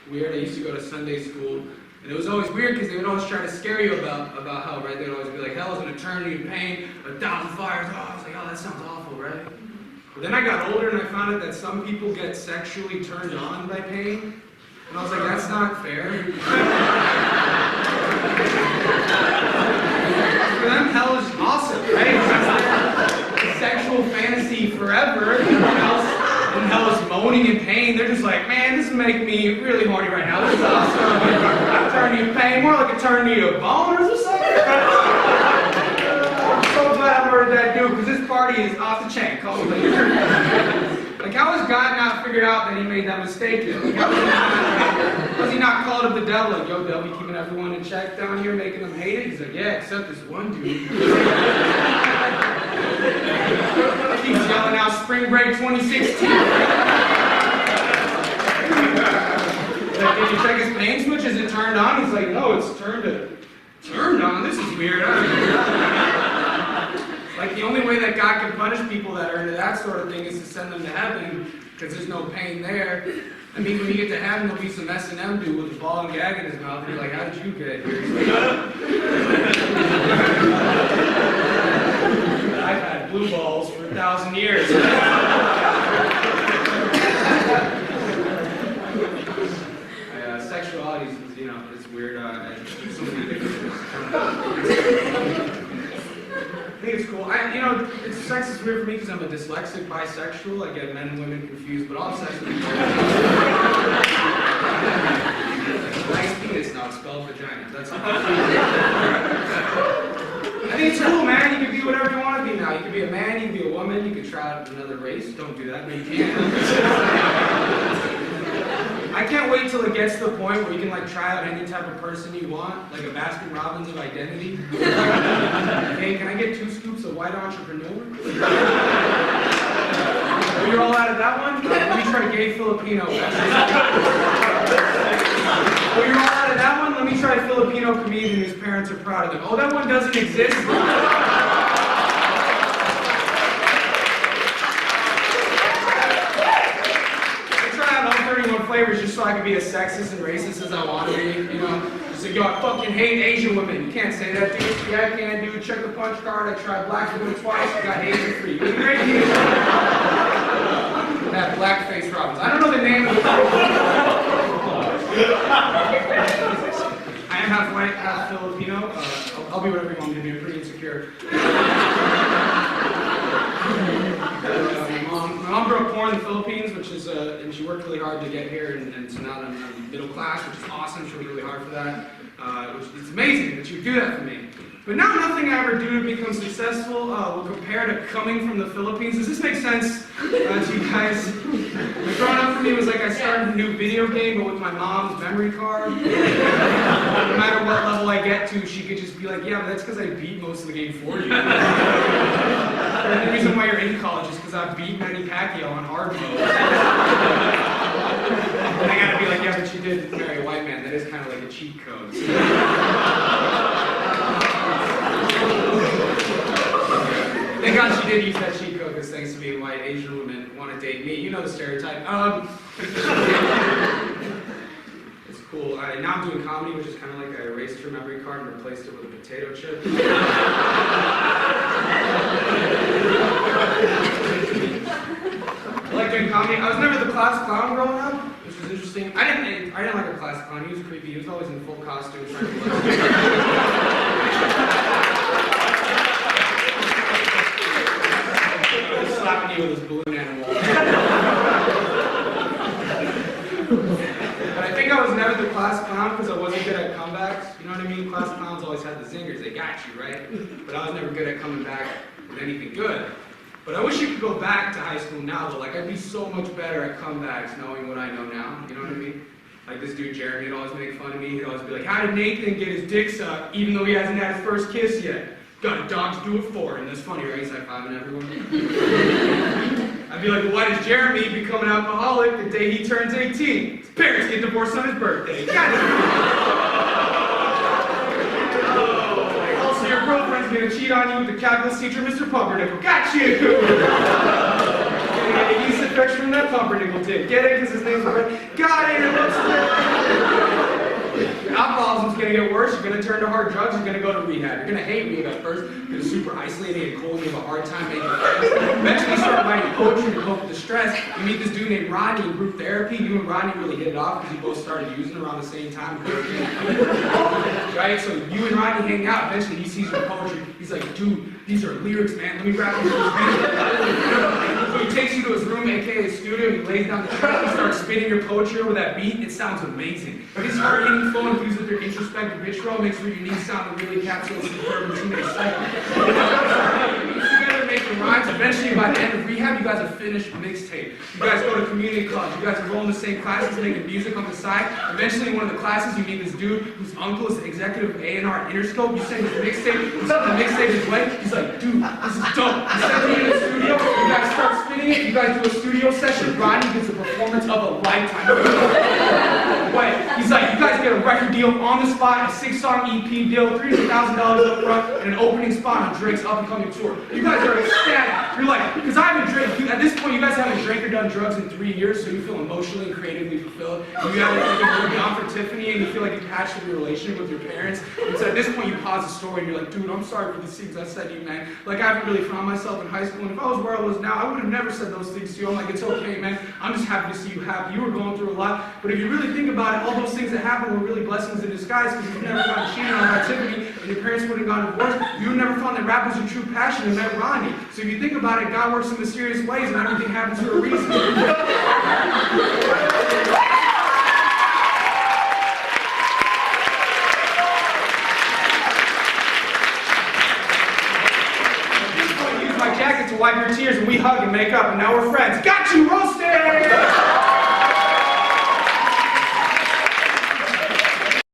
weird. I used to go to Sunday school, and it was always weird because they would always try to scare you about hell, right? They would always be like, hell is an eternity of pain, 1,000 fires. Oh, I was like, oh, that sounds awful, right? But then I got older and I found out that some people get sexually turned on by pain. And I was like, that's not fair. For them, hell is awesome, right? It's sexual fantasy forever. And hell is moaning in pain. They're just like, man, this is making me really horny right now. This is awesome. Turning you pain, more like a turn you to boners or something. I'm so glad I learned that dude, because this party is off the chain. Call me later. Like, how has God not figured out that he made that mistake yet? Like, how has he not called up the devil? Like, yo, devil, you keeping everyone in check down here, making them hate it? He's like, yeah, except this one dude. He's yelling out Spring Break 2016. Like, did you check his pain switch? Is it turned on? He's like, no, it's turned on. This is weird. Like, the only way that God can punish people that are into that sort of thing is to send them to heaven, because there's no pain there. I mean, when you get to heaven, there'll be some S&M dude with a ball and gag in his mouth, and you're like, how did you get here? I've had blue balls for 1,000 years. Sexuality is, it's weird. So many different I think it's cool. Sex is weird for me because I'm a dyslexic bisexual. I get men and women confused, but I'll have sex with people. Nice penis, not spelled vagina. That's all. I think it's cool, man. You can be whatever you want to be now. You can be a man, you can be a woman, you can try out another race. Don't do that, but you can. I can't wait till it gets to the point where you can try out any type of person you want, like a Baskin Robbins of identity. Hey, can I get 2 scoops of white entrepreneur? Oh, you're all out of that one? Let me try gay Filipino. Oh, you're all out of that one? Let me try Filipino comedian whose parents are proud of them. Oh, that one doesn't exist? Flavors just so I can be as sexist and racist as I want to be, Just like, yo, I fucking hate Asian women. You can't say that, dude. Yeah, I can, dude. Check the punch card. I tried black women twice. I got Asian free. Great news. That blackface Robbins. I don't know the name of the I am half white, half Filipino. I'll be whatever you want me to be. I'm pretty insecure. My mom grew up poor in the Philippines, which is, and she worked really hard to get here, and so now I'm middle class, which is awesome. She worked really hard for that, which it's amazing that you do that for me. But now nothing I ever do to become successful will compare to coming from the Philippines. Does this make sense to you guys? Growing up for me was like I started a new video game, but with my mom's memory card. No matter what level I get to, she could just be like, yeah, but that's because I beat most of the game for you. And the reason why you're in college is because I beat Manny Pacquiao on hard mode. And I gotta be like, yeah, but you did marry a white man. That is kind of like a cheat code. Thank God she did use that cheat code because thanks to me, white Asian women want to date me. You know the stereotype. It's cool. Now I'm doing comedy, which is kind of like I erased her memory card and replaced it with a potato chip. I like doing comedy. I was never the class clown growing up, which was interesting. I didn't like a class clown. He was creepy. He was always in full costume trying to look. Slapping you with his balloon animal. But I think I was never the class clown because I wasn't good at comebacks. You know what I mean? Class clowns always had the zingers. They got you, right? But I was never good at coming back with anything good. But I wish you could go back to high school now, but I'd be so much better at comebacks knowing what I know now. You know what I mean? Like this dude Jeremy would always make fun of me. He'd always be like, how did Nathan get his dick sucked even though he hasn't had his first kiss yet? Got a dog to do it for. And that's funny, right? He's high-fiving everyone. I'd be like, well, why does Jeremy become an alcoholic the day he turns 18? His parents get divorced on his birthday. Also, your girlfriend's gonna cheat on you with the calculus teacher, Mr. Pumpernickel. Got you! picture from that pumpernickel did. Get it? Because his name's Red. Got it! It looks good. Your alcoholism's gonna get worse. You're gonna turn to hard drugs. You're gonna go to rehab. You're gonna hate rehab at first because it's super isolating and cold. You have a hard time making friends. Eventually, you start writing poetry to cope with the stress. You meet this dude named Rodney in group therapy. You and Rodney really hit it off because you both started using around the same time. Right? So you and Rodney hang out. Eventually, he sees your poetry. He's like, dude, these are lyrics, man. Let me rap these lyrics. So he takes you to his room, aka his studio. He lays down the track. He starts spinning your poetry over that beat. It sounds amazing. But his hard-hitting flow infused with your introspective vitriol makes your unique sound that really encapsulates the urban teenage cycle. Together making rhymes. Eventually, by the end of rehab, you guys have finished mixtape. You guys go to community clubs. You guys enroll in the same classes, making music on the side. Eventually, in one of the classes, you meet this dude whose uncle is the executive of A&R Interscope. You send his mixtape. You send the mixtape his way. He's like, dude, this is dope. He sends you in the studio. You guys start spinning it. You guys do a studio session. Rodney gets a performance of a lifetime. Wait, he's like, you guys get a record deal on the spot, a 6-song EP deal, $300,000 up front, and an opening spot on Drake's up-and-coming tour. You guys are ecstatic. You're like, because I haven't drank, at this point, you guys haven't drank or done drugs in 3 years, so you feel emotionally and creatively fulfilled. You have like a down for Tiffany, and you feel like you patched up your relationship with your parents. And so at this point, you pause the story, and you're like, dude, I'm sorry for the things I said to you, man. Like, I haven't really found myself in high school, and if I was where I was now, I would have never said those things to you. I'm like, it's okay, man. I'm just happy to see you happy. You were going through a lot, but if you really think about it, all those things that happened were really blessings in disguise because you've never gotten cheated on by Tiffany and your parents wouldn't have gotten divorced. You would never found that rap was your true passion and met Rodney. So if you think about it, God works in mysterious ways and everything happens for a reason. Use my jacket to wipe your tears and we hug and make up and now we're friends. Got you, Rose!